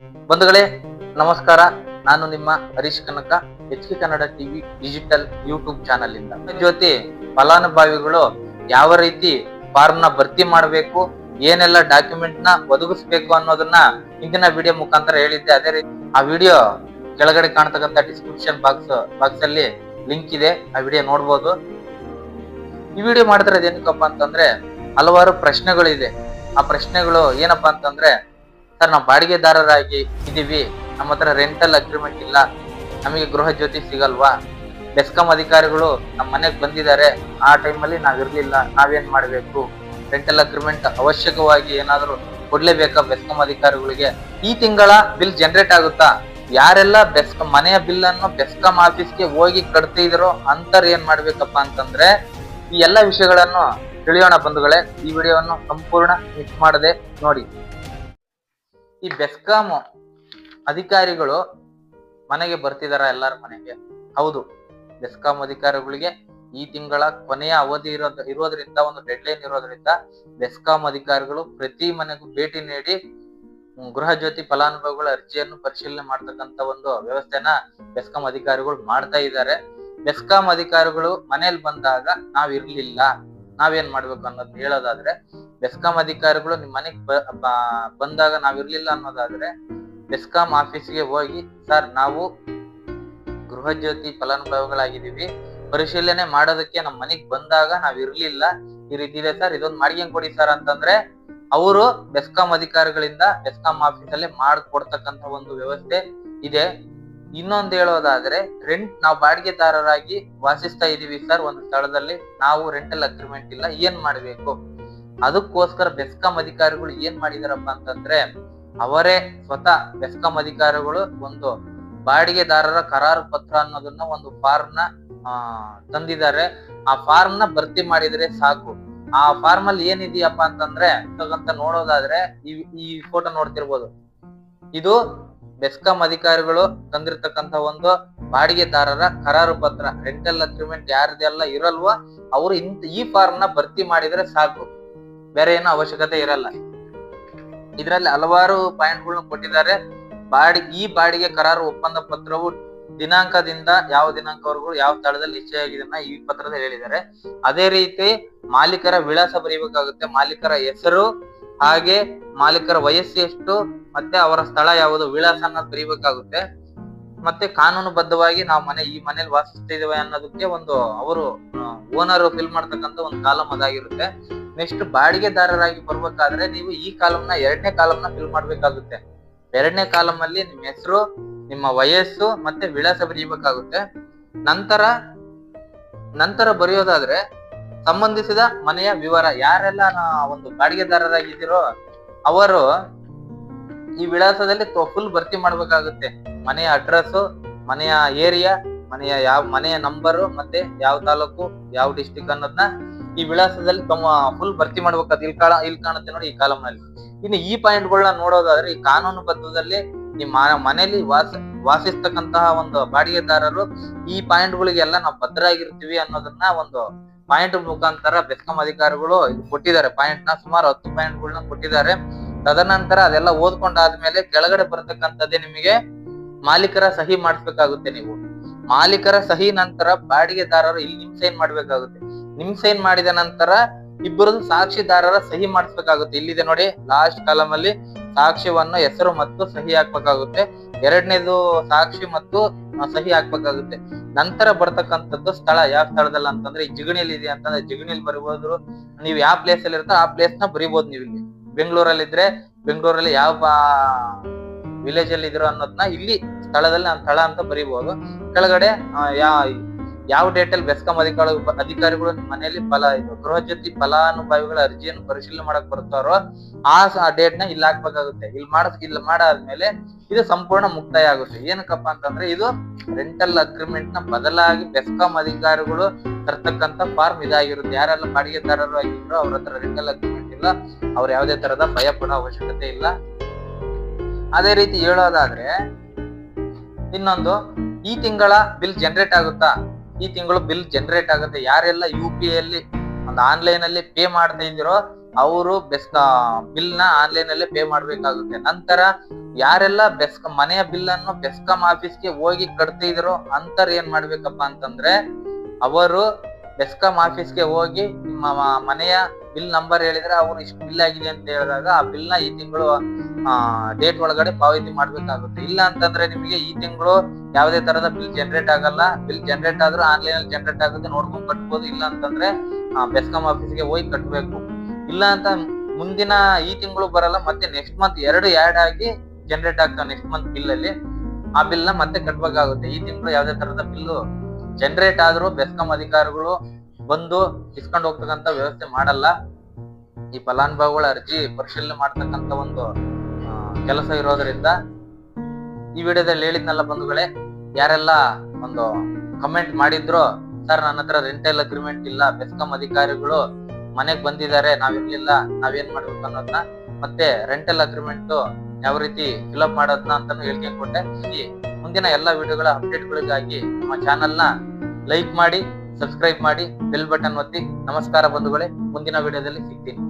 ಬಂಧುಗಳೇ ನಮಸ್ಕಾರ. ನಾನು ನಿಮ್ಮ ಹರೀಶ್ ಕನಕ, HK Kannada TV digital YouTube channel ಇಂದ. ಜೊತೆ ಫಲಾನುಭವಿಗಳು ಯಾವ ರೀತಿ ಫಾರ್ಮ್ ನ ಭರ್ತಿ ಮಾಡಬೇಕು, ಏನೆಲ್ಲ ಡಾಕ್ಯುಮೆಂಟ್ ನ ಒದಗಿಸಬೇಕು ಅನ್ನೋದನ್ನ ಇಂದಿನ ವಿಡಿಯೋ ಮುಖಾಂತರ ಹೇಳಿದ್ದೆ. ಅದೇ ರೀತಿ ಆ ವಿಡಿಯೋ ಕೆಳಗಡೆ ಕಾಣ್ತಕ್ಕಂತ ಡಿಸ್ಕ್ರಿಪ್ಷನ್ ಬಾಕ್ಸ್ ಅಲ್ಲಿ ಲಿಂಕ್ ಇದೆ, ಆ ವಿಡಿಯೋ ನೋಡ್ಬೋದು. ಈ ವಿಡಿಯೋ ಮಾಡ್ತಾರೆ ಏನಕ್ಕಪ್ಪ ಅಂತಂದ್ರೆ ಹಲವಾರು ಪ್ರಶ್ನೆಗಳಿದೆ. ಆ ಪ್ರಶ್ನೆಗಳು ಏನಪ್ಪಾ ಅಂತಂದ್ರೆ, ಸರ್ ನಾವು ಬಾಡಿಗೆದಾರರಾಗಿ ಇದೀವಿ, ನಮ್ಮ ಹತ್ರ ರೆಂಟಲ್ ಅಗ್ರಿಮೆಂಟ್ ಇಲ್ಲ, ನಮಗೆ ಗೃಹ ಜ್ಯೋತಿ ಸಿಗಲ್ವಾ, ಬೆಸ್ಕಾಂ ಅಧಿಕಾರಿಗಳು ನಮ್ಮ ಮನೆಗೆ ಬಂದಿದ್ದಾರೆ, ಆ ಟೈಮಲ್ಲಿ ನಾವಿರ್ಲಿಲ್ಲ, ನಾವೇನ್ ಮಾಡ್ಬೇಕು, ರೆಂಟಲ್ ಅಗ್ರಿಮೆಂಟ್ ಅವಶ್ಯಕವಾಗಿ ಏನಾದ್ರು ಕೊಡ್ಲೇಬೇಕಾ ಬೆಸ್ಕಾಂ ಅಧಿಕಾರಿಗಳಿಗೆ, ಈ ತಿಂಗಳ ಬಿಲ್ ಜನರೇಟ್ ಆಗುತ್ತಾ, ಯಾರೆಲ್ಲ ಬೆಸ್ಕಾಂ ಮನೆಯ ಬಿಲ್ ಅನ್ನು ಬೆಸ್ಕಾಂ ಆಫೀಸ್ಗೆ ಹೋಗಿ ಕಟ್ತಿದ್ರು ಅಂತರ್ ಏನ್ ಮಾಡ್ಬೇಕಪ್ಪ ಅಂತಂದ್ರೆ, ಈ ಎಲ್ಲಾ ವಿಷಯಗಳನ್ನು ತಿಳಿಯೋಣ ಬಂಧುಗಳೇ. ಈ ವಿಡಿಯೋವನ್ನು ಸಂಪೂರ್ಣ ಮಿಸ್ ಮಾಡದೆ ನೋಡಿ. ಈ ಬೆಸ್ಕಾಂ ಅಧಿಕಾರಿಗಳು ಮನೆಗೆ ಬರ್ತಿದಾರ ಎಲ್ಲರ ಮನೆಗೆ? ಹೌದು, ಬೆಸ್ಕಾಂ ಅಧಿಕಾರಿಗಳಿಗೆ ಈ ತಿಂಗಳ ಕೊನೆಯ ಅವಧಿ ಇರೋದ್ರಿಂದ, ಒಂದು ಡೆಡ್ ಲೈನ್ ಇರೋದ್ರಿಂದ ಬೆಸ್ಕಾಂ ಅಧಿಕಾರಿಗಳು ಪ್ರತಿ ಮನೆಗೂ ಭೇಟಿ ನೀಡಿ ಗೃಹ ಜ್ಯೋತಿ ಫಲಾನುಭವಿಗಳ ಅರ್ಜಿಯನ್ನು ಪರಿಶೀಲನೆ ಮಾಡ್ತಕ್ಕಂತ ಒಂದು ವ್ಯವಸ್ಥೆನ ಬೆಸ್ಕಾಂ ಅಧಿಕಾರಿಗಳು ಮಾಡ್ತಾ ಇದ್ದಾರೆ. ಬೆಸ್ಕಾಂ ಅಧಿಕಾರಿಗಳು ಮನೇಲಿ ಬಂದಾಗ ನಾವ್ ಇರ್ಲಿಲ್ಲ, ನಾವೇನ್ ಮಾಡ್ಬೇಕು ಅನ್ನೋದು ಹೇಳೋದಾದ್ರೆ, ಬೆಸ್ಕಾಂ ಅಧಿಕಾರಿಗಳು ನಿಮ್ ಮನೆಗ್ ಬಂದಾಗ ನಾವಿರ್ಲಿಲ್ಲ ಅನ್ನೋದಾದ್ರೆ ಬೆಸ್ಕಾಂ ಆಫೀಸ್ಗೆ ಹೋಗಿ, ಸರ್ ನಾವು ಗೃಹ ಜ್ಯೋತಿ ಫಲಾನುಭವಿಗಳಾಗಿದ್ದೀವಿ, ಪರಿಶೀಲನೆ ಮಾಡೋದಕ್ಕೆ ನಮ್ ಮನೆಗ್ ಬಂದಾಗ ನಾವ್ ಇರ್ಲಿಲ್ಲ, ಈ ರೀತಿ ಇದೆ ಸರ್, ಇದೊಂದು ಮಾಡ್ಕೊಂಡ್ ಕೊಡಿ ಸರ್ ಅಂತಂದ್ರೆ ಅವರು ಬೆಸ್ಕಾಂ ಅಧಿಕಾರಿಗಳಿಂದ ಬೆಸ್ಕಾಂ ಆಫೀಸ್ ಅಲ್ಲಿ ಮಾಡ್ಕೊಡ್ತಕ್ಕಂತ ಒಂದು ವ್ಯವಸ್ಥೆ ಇದೆ. ಇನ್ನೊಂದು ಹೇಳೋದಾದ್ರೆ, ನಾವು ಬಾಡಿಗೆದಾರರಾಗಿ ವಾಸಿಸ್ತಾ ಇದೀವಿ ಸರ್ ಒಂದು ಸ್ಥಳದಲ್ಲಿ, ನಾವು ರೆಂಟಲ್ ಅಗ್ರಿಮೆಂಟ್ ಇಲ್ಲ, ಏನ್ ಮಾಡ್ಬೇಕು? ಅದಕ್ಕೋಸ್ಕರ ಬೆಸ್ಕಾಂ ಅಧಿಕಾರಿಗಳು ಏನ್ ಮಾಡಿದಾರಪ್ಪ ಅಂತಂದ್ರೆ, ಅವರೇ ಸ್ವತಃ ಬೆಸ್ಕಾಂ ಅಧಿಕಾರಿಗಳು ಒಂದು ಬಾಡಿಗೆದಾರರ ಕರಾರು ಪತ್ರ ಅನ್ನೋದನ್ನ ಒಂದು ಫಾರ್ಮ್ ನ ತಂದಿದ್ದಾರೆ. ಆ ಫಾರ್ಮ್ ನ ಭರ್ತಿ ಮಾಡಿದ್ರೆ ಸಾಕು. ಆ ಫಾರ್ಮ್ ಅಲ್ಲಿ ಏನಿದೆಯಪ್ಪ ಅಂತಂದ್ರೆ ಅಂತ ನೋಡೋದಾದ್ರೆ, ಈ ಫೋಟೋ ನೋಡ್ತಿರ್ಬೋದು, ಇದು ಬೆಸ್ಕಾಂ ಅಧಿಕಾರಿಗಳು ತಂದಿರ್ತಕ್ಕಂತ ಒಂದು ಬಾಡಿಗೆದಾರರ ಕರಾರು ಪತ್ರ. ರೆಂಟಲ್ ಅಗ್ರಿಮೆಂಟ್ ಯಾರ್ದೆಲ್ಲ ಇರಲ್ವೋ ಅವರು ಈ ಫಾರ್ಮ್ ನ ಭರ್ತಿ ಮಾಡಿದ್ರೆ ಸಾಕು, ಬೇರೆ ಏನೋ ಅವಶ್ಯಕತೆ ಇರಲ್ಲ. ಇದರಲ್ಲಿ ಹಲವಾರು ಪಾಯಿಂಟ್ಗಳನ್ನ ಕೊಟ್ಟಿದ್ದಾರೆ. ಈ ಬಾಡಿಗೆ ಕರಾರು ಒಪ್ಪಂದ ಪತ್ರವು ದಿನಾಂಕದಿಂದ ಯಾವ ದಿನಾಂಕವರೆಗೂ ಯಾವ ಸ್ಥಳದಲ್ಲಿ ನಿಶ್ಚಯ ಆಗಿದೆ ಈ ಪತ್ರದಲ್ಲಿ ಹೇಳಿದ್ದಾರೆ. ಅದೇ ರೀತಿ ಮಾಲೀಕರ ವಿಳಾಸ ಬರೀಬೇಕಾಗುತ್ತೆ, ಮಾಲೀಕರ ಹೆಸರು, ಹಾಗೆ ಮಾಲೀಕರ ವಯಸ್ಸು ಎಷ್ಟು, ಮತ್ತೆ ಅವರ ಸ್ಥಳ ಯಾವುದು, ವಿಳಾಸ ಅನ್ನೋದು ಬರೀಬೇಕಾಗುತ್ತೆ. ಮತ್ತೆ ಕಾನೂನುಬದ್ಧವಾಗಿ ನಾವು ಈ ಮನೇಲಿ ವಾಸಿಸ್ತಿದ್ದೇವೆ ಅನ್ನೋದಕ್ಕೆ ಒಂದು ಅವರು ಓನರ್ ಫಿಲ್ ಮಾಡ್ತಕ್ಕಂತ ಒಂದು ಕಾಲಮ್ ಅದಾಗಿರುತ್ತೆ. ನೆಕ್ಸ್ಟ್ ಬಾಡಿಗೆದಾರರಾಗಿ ಬರ್ಬೇಕಾದ್ರೆ ನೀವು ಈ ಕಾಲಮ್ನ 2ನೇ ಕಾಲಮ್ನ ಫಿಲ್ ಮಾಡ್ಬೇಕಾಗುತ್ತೆ. 2ನೇ ಕಾಲಮ್ ಅಲ್ಲಿ ನಿಮ್ಮ ಹೆಸರು, ನಿಮ್ಮ ವಯಸ್ಸು ಮತ್ತೆ ವಿಳಾಸ ಬರೀಬೇಕಾಗುತ್ತೆ. ನಂತರ ಬರೆಯೋದಾದ್ರೆ ಸಂಬಂಧಿಸಿದ ಮನೆಯ ವಿವರ, ಯಾರೆಲ್ಲ ಒಂದು ಬಾಡಿಗೆದಾರರಾಗಿದ್ದೀರೋ ಅವರು ಈ ವಿಳಾಸದಲ್ಲಿ ಫುಲ್ ಭರ್ತಿ ಮಾಡ್ಬೇಕಾಗುತ್ತೆ. ಮನೆಯ ಅಡ್ರೆಸ್, ಮನೆಯ ಏರಿಯಾ, ಮನೆಯ ನಂಬರು, ಮತ್ತೆ ಯಾವ ತಾಲೂಕು, ಯಾವ ಡಿಸ್ಟಿಕ್ ಅನ್ನೋದನ್ನ ಈ ವಿಳಾಸದಲ್ಲಿ ಫುಲ್ ಭರ್ತಿ ಮಾಡ್ಬೇಕಾದ್ರೆ ಇಲ್ಲಿ ಕಾಣುತ್ತೆ ನೋಡಿ ಈ ಕಾಲಮ್ ನಲ್ಲಿ. ಇನ್ನು ಈ ಪಾಯಿಂಟ್ಗಳನ್ನ ನೋಡೋದಾದ್ರೆ, ಈ ಕಾನೂನು ಬದ್ಧದಲ್ಲಿ ನಿಮ್ಮ ಮನೆಯಲ್ಲಿ ವಾಸಿಸ್ತಕ್ಕಂತಹ ಒಂದು ಬಾಡಿಗೆದಾರರು ಈ ಪಾಯಿಂಟ್ಗಳಿಗೆಲ್ಲ ನಾವು ಭದ್ರಾಗಿರ್ತೀವಿ ಅನ್ನೋದನ್ನ ಒಂದು ಪಾಯಿಂಟ್ ಮುಖಾಂತರ ಬೆಸ್ಕಾಂ ಅಧಿಕಾರಿಗಳು ಕೊಟ್ಟಿದ್ದಾರೆ. ಸುಮಾರು 10 ಪಾಯಿಂಟ್ಗಳನ್ನ ಕೊಟ್ಟಿದ್ದಾರೆ. ತದನಂತರ ಅದೆಲ್ಲ ಓದ್ಕೊಂಡಾದ್ಮೇಲೆ ಕೆಳಗಡೆ ಬರ್ತಕ್ಕಂಥದ್ದೇ ನಿಮಗೆ ಮಾಲೀಕರ ಸಹಿ ಮಾಡಿಸ್ಬೇಕಾಗುತ್ತೆ. ನೀವು ಮಾಲೀಕರ ಸಹಿ ನಂತರ ಬಾಡಿಗೆದಾರರು ಇಲ್ಲಿ ನಿಮ್ ಸೈನ್ ಮಾಡ್ಬೇಕಾಗುತ್ತೆ. ನಿಮ್ ಸೈನ್ ಮಾಡಿದ ನಂತರ ಇಬ್ಬರದು ಸಾಕ್ಷಿದಾರರ ಸಹಿ ಮಾಡಿಸ್ಬೇಕಾಗುತ್ತೆ. ಇಲ್ಲಿದೆ ನೋಡಿ ಲಾಸ್ಟ್ ಕಾಲಮ್ ಅಲ್ಲಿ ಸಾಕ್ಷ್ಯವನ್ನು ಹೆಸರು ಮತ್ತು ಸಹಿ ಹಾಕ್ಬೇಕಾಗುತ್ತೆ. 2ನೇದು ಸಾಕ್ಷಿ ಮತ್ತು ಸಹಿ ಹಾಕ್ಬೇಕಾಗುತ್ತೆ. ನಂತರ ಬರ್ತಕ್ಕಂಥದ್ದು ಸ್ಥಳ, ಯಾವ ಸ್ಥಳದಲ್ಲಿ ಅಂತಂದ್ರೆ ಈ ಜಿಗಣಿಯಲ್ಲಿ ಇದೆ ಅಂತಂದ್ರೆ ಜಿಗಣಿಯಲ್ಲಿ ಬರಿಬಹುದು. ನೀವು ಯಾವ ಪ್ಲೇಸ್ ಅಲ್ಲಿ ಇರ್ತಾ ಆ ಪ್ಲೇಸ್ ನ ಬರಿಬಹುದು. ನೀವು ಇಲ್ಲಿ ಬೆಂಗಳೂರಲ್ಲಿ ಇದ್ರೆ ಬೆಂಗಳೂರಲ್ಲಿ ಯಾವ ವಿಲೇಜ್ ಅಲ್ಲಿ ಇದ್ರು ಅನ್ನೋದನ್ನ ಇಲ್ಲಿ ಸ್ಥಳದಲ್ಲಿ ಸ್ಥಳ ಅಂತ ಬರೀಬಹುದು. ಕೆಳಗಡೆ ಯಾವ ಡೇಟ್ ಅಲ್ಲಿ ಬೆಸ್ಕಾಂ ಅಧಿಕಾರಿಗಳು ಮನೆಯಲ್ಲಿ ಗೃಹ ಜ್ಯೋತಿ ಫಲಾನುಭವಿಗಳ ಅರ್ಜಿಯನ್ನು ಪರಿಶೀಲನೆ ಮಾಡಕ್ ಬರ್ತಾರೋ ಆ ಡೇಟ್ ನ ಇಲ್ಲಿ ಹಾಕ್ಬೇಕಾಗುತ್ತೆ. ಇಲ್ಲಿ ಮಾಡಾದ್ಮೇಲೆ ಇದು ಸಂಪೂರ್ಣ ಮುಕ್ತಾಯ ಆಗುತ್ತೆ. ಏನಕ್ಕಪ್ಪ ಅಂತಂದ್ರೆ, ಇದು ರೆಂಟಲ್ ಅಗ್ರಿಮೆಂಟ್ ನ ಬದಲಾಗಿ ಬೆಸ್ಕಾಂ ಅಧಿಕಾರಿಗಳು ತರ್ತಕ್ಕಂತ ಫಾರ್ಮ್ ಇದಾಗಿರುತ್ತೆ. ಯಾರೆಲ್ಲ ಬಾಡಿಗೆದಾರರು ಆಗಿದ್ರು ಅವ್ರ ಹತ್ರ ರೆಂಟಲ್ ಅಗ್ರಿಮೆಂಟ್ ಇಲ್ಲ, ಅವ್ರು ಯಾವುದೇ ತರದ ಭಯ ಪಡೋ ಅವಶ್ಯಕತೆ ಇಲ್ಲ. ಅದೇ ರೀತಿ ಹೇಳೋದಾದ್ರೆ, ಇನ್ನೊಂದು, ಈ ತಿಂಗಳ ಬಿಲ್ ಜನರೇಟ್ ಆಗುತ್ತಾ? ಈ ತಿಂಗಳು ಬಿಲ್ ಜನರೇಟ್ ಆಗುತ್ತೆ. ಯಾರೆಲ್ಲ UPI ಅಲ್ಲಿ ಒಂದು ಆನ್ಲೈನ್ ಅಲ್ಲಿ ಪೇ ಮಾಡ್ತಾ ಇದ್ದೀರೋ ಅವರು ಬಿಲ್ ನ ಆನ್ಲೈನ್ ಅಲ್ಲೇ ಪೇ ಮಾಡ್ಬೇಕಾಗುತ್ತೆ. ನಂತರ ಯಾರೆಲ್ಲ ಮನೆಯ ಬಿಲ್ ಅನ್ನು ಬೆಸ್ಕಾಂ ಆಫೀಸ್ಗೆ ಹೋಗಿ ಕಟ್ತಿದ್ರು ಅಂತರ್ ಏನ್ ಮಾಡ್ಬೇಕಪ್ಪ ಅಂತಂದ್ರೆ, ಅವರು ಬೆಸ್ಕಾಂ ಆಫೀಸ್ಗೆ ಹೋಗಿ ನಿಮ್ಮ ಮನೆಯ ಬಿಲ್ ನಂಬರ್ ಹೇಳಿದ್ರೆ ಅವ್ರು ಇಷ್ಟು ಬಿಲ್ ಆಗಿದೆ ಅಂತ ಹೇಳಿದಾಗ ಆ ಬಿಲ್ ನ ಈ ತಿಂಗಳು ಡೇಟ್ ಒಳಗಡೆ ಪಾವತಿ ಮಾಡ್ಬೇಕಾಗುತ್ತೆ. ಇಲ್ಲ ಅಂತಂದ್ರೆ ನಿಮಗೆ ಈ ತಿಂಗಳು ಯಾವುದೇ ತರದ ಬಿಲ್ ಜನರೇಟ್ ಆಗಲ್ಲ. ಬಿಲ್ ಜನರೇಟ್ ಆದ್ರೂ ಆನ್ಲೈನ್ ಅಲ್ಲಿ ಜನರೇಟ್ ಆಗುತ್ತೆ, ನೋಡ್ಕೊಂಡ್ ಕಟ್ಬೋದು. ಇಲ್ಲ ಅಂತಂದ್ರೆ ಬೆಸ್ಕಾಂ ಆಫೀಸ್ಗೆ ಹೋಗಿ ಕಟ್ಬೇಕು. ಇಲ್ಲ ಅಂತ ಮುಂದಿನ ಈ ತಿಂಗಳು ಬರಲ್ಲ, ಮತ್ತೆ ನೆಕ್ಸ್ಟ್ ಮಂತ್ 2 ಆಡ್ ಆಗಿ ಜನರೇಟ್ ಆಗ್ತಾವ ನೆಕ್ಸ್ಟ್ ಮಂತ್ ಬಿಲ್ ಅಲ್ಲಿ. ಆ ಬಿಲ್ ನ ಮತ್ತೆ ಕಟ್ಬೇಕಾಗುತ್ತೆ. ಈ ತಿಂಗಳು ಯಾವುದೇ ತರದ ಬಿಲ್ ಜನರೇಟ್ ಆದ್ರೂ ಬೆಸ್ಕಾಂ ಅಧಿಕಾರಿಗಳು ಬಂದು ಇಸ್ಕೊಂಡು ಹೋಗ್ತಕ್ಕಂತ ವ್ಯವಸ್ಥೆ ಮಾಡಲ್ಲ. ಈ ಫಲಾನುಭವಿಗಳ ಅರ್ಜಿ ಪರಿಶೀಲನೆ ಮಾಡ್ತಕ್ಕಂತ ಒಂದು ಕೆಲಸ ಇರೋದ್ರಿಂದ ಈ ವಿಡಿಯೋದಲ್ಲಿ ಹೇಳಿದ್ನಲ್ಲ ಬಂಧುಗಳೇ, ಯಾರೆಲ್ಲ ಒಂದು ಕಮೆಂಟ್ ಮಾಡಿದ್ರು, ಸರ್ ನನ್ನ ಹತ್ರ ರೆಂಟಲ್ ಅಗ್ರಿಮೆಂಟ್ ಇಲ್ಲ, ಬೆಸ್ಕಾಂ ಅಧಿಕಾರಿಗಳು ಮನೆಗ್ ಬಂದಿದ್ದಾರೆ, ನಾವಿರ್ಲಿಲ್ಲ, ನಾವೇನ್ ಮಾಡ್ಬೇಕು ಅನ್ನೋದನ್ನ, ಮತ್ತೆ ರೆಂಟಲ್ ಅಗ್ರಿಮೆಂಟ್ ಯಾವ ರೀತಿ ಫಿಲ್ಅಪ್ ಮಾಡೋದನ್ನ ಅಂತಾನು ಹೇಳ್ಕೊಂಡ್ಕೊಟ್ಟೆ. ಈ ಮುಂದಿನ ಎಲ್ಲಾ ವಿಡಿಯೋಗಳ ಅಪ್ಡೇಟ್ಗಳಿಗಾಗಿ ನಮ್ಮ ಚಾನೆಲ್ ನ ಲೈಕ್ ಮಾಡಿ, ಸಬ್ಸ್ಕ್ರೈಬ್ ಮಾಡಿ, ಬೆಲ್ ಬಟನ್ ಒತ್ತಿ. ನಮಸ್ಕಾರ ಬಂಧುಗಳೇ, ಮುಂದಿನ ವಿಡಿಯೋದಲ್ಲಿ ಸಿಗ್ತೀನಿ.